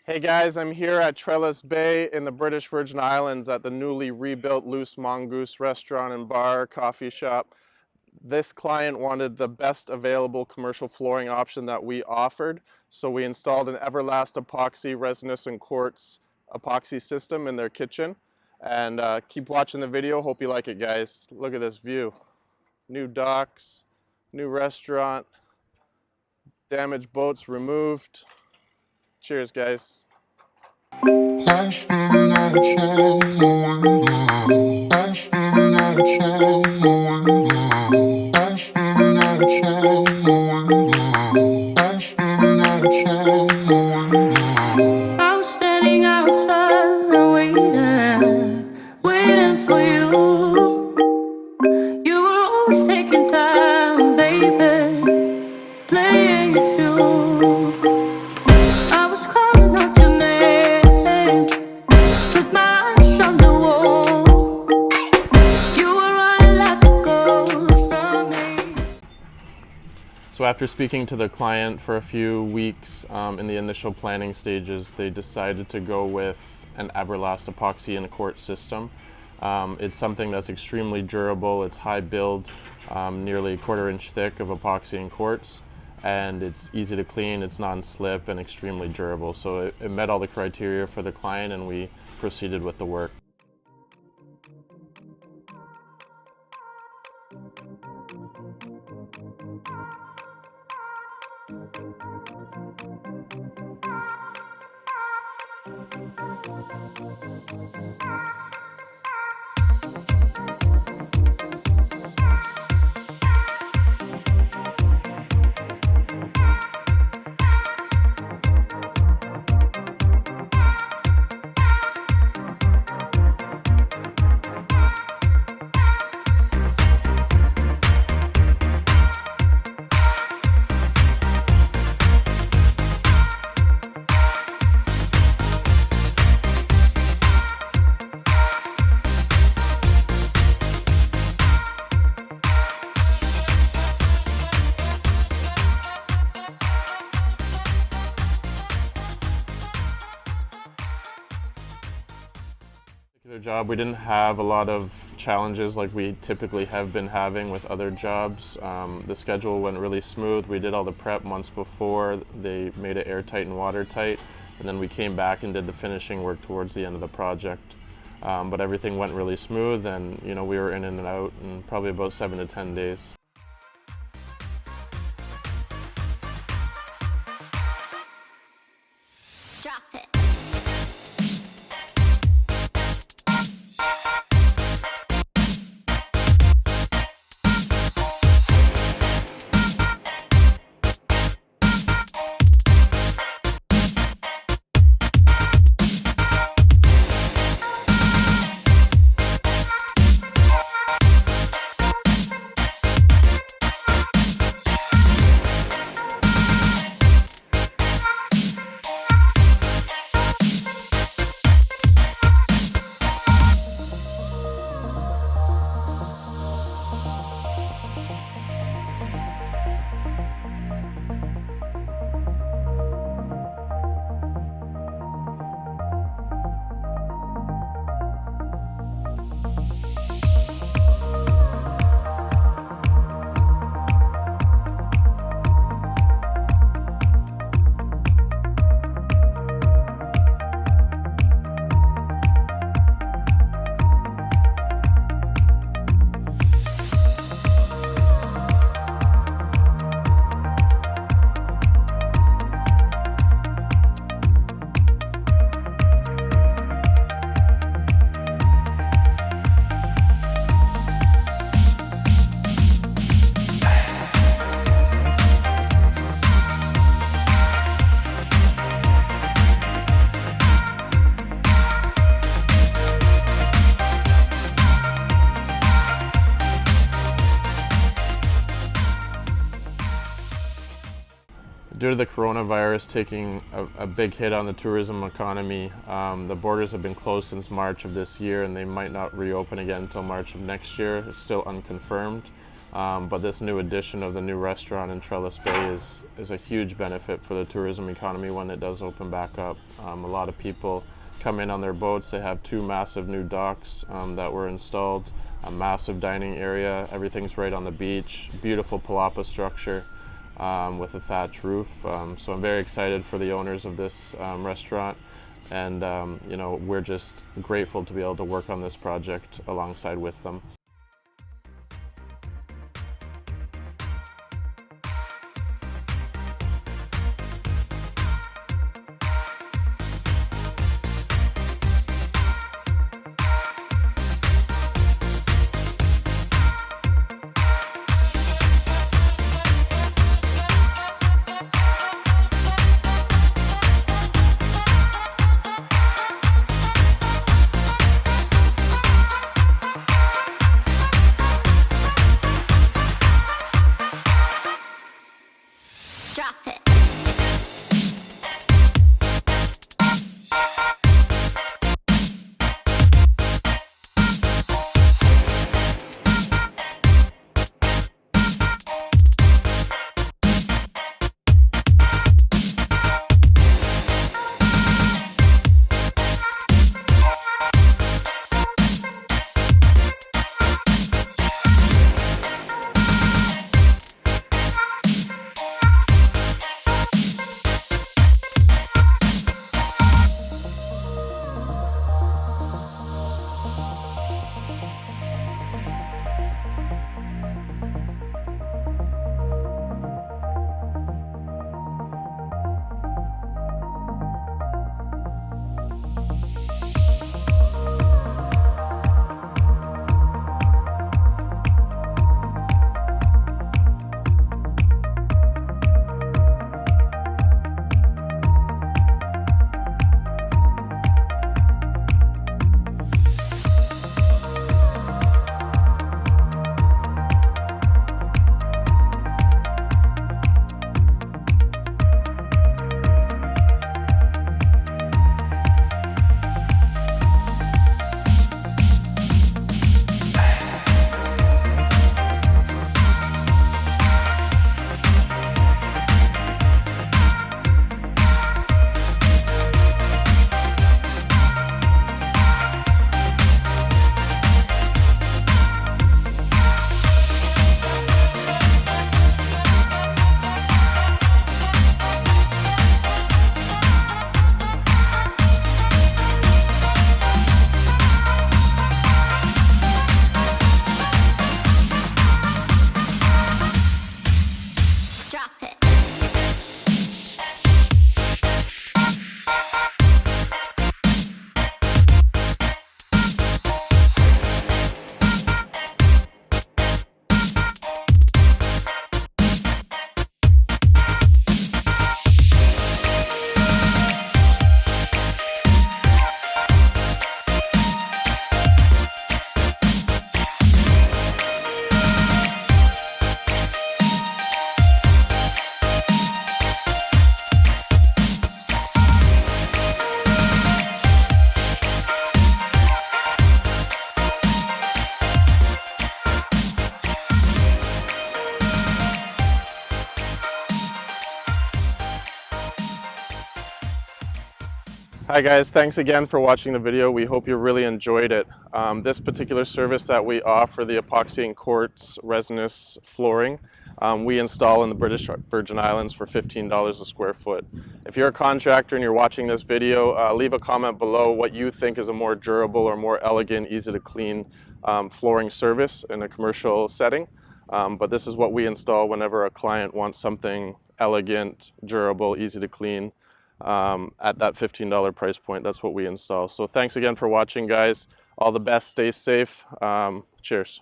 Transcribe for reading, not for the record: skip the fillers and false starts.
Hey guys, I'm here at Trellis Bay in the British Virgin Islands at the newly rebuilt Loose Mongoose restaurant and bar, coffee shop. This client wanted the best available commercial flooring option that we offered, so we installed an Everlast epoxy resinous and quartz epoxy system in their kitchen. And keep watching the video. Hope you like it, guys. Look at this view. New docks, new restaurant, damaged boats removed. Cheers, guys. I'm standing outside my window. I'm standing outside my window. I'm standing outside my window. I'm standing outside my window. I'm standing outside waiting for you. You were always taking time, baby, playing it through. I was calling out your name, put my eyes on the wall. You were running like a ghost from me. So after speaking to the client for a few weeks in the initial planning stages, they decided to go with an Everlast epoxy and quartz system. It's something that's extremely durable. It's high build, nearly a 1/4 inch thick of epoxy and quartz. And it's easy to clean, it's non-slip, and extremely durable. So it met all the criteria for the client, and we proceeded with the work. Job, we didn't have a lot of challenges like we typically have been having with other jobs. The schedule went really smooth. We did all the prep months before. They made it airtight and watertight, and then we came back and did the finishing work towards the end of the project. But everything went really smooth, and we were in and out in probably about 7 to 10 days. Drop it. Due to the coronavirus taking a big hit on the tourism economy, the borders have been closed since March of this year, and they might not reopen again until March of next year. It's still unconfirmed. But this new addition of the new restaurant in Trellis Bay is a huge benefit for the tourism economy when it does open back up. A lot of people come in on their boats. They have two massive new docks that were installed, a massive dining area. Everything's right on the beach, beautiful palapa structure with a thatch roof. So I'm very excited for the owners of this restaurant. And you know, we're just grateful to be able to work on this project alongside with them. Drop it. Hi guys, thanks again for watching the video. We hope you really enjoyed it. This particular service that we offer, the epoxy and quartz resinous flooring, we install in the British Virgin Islands for $15 a square foot. If you're a contractor and you're watching this video, leave a comment below what you think is a more durable or more elegant, easy to clean flooring service in a commercial setting. But this is what we install whenever a client wants something elegant, durable, easy to clean. At that $15 price point, that's what we install. So thanks again for watching, guys. All the best, stay safe. Cheers.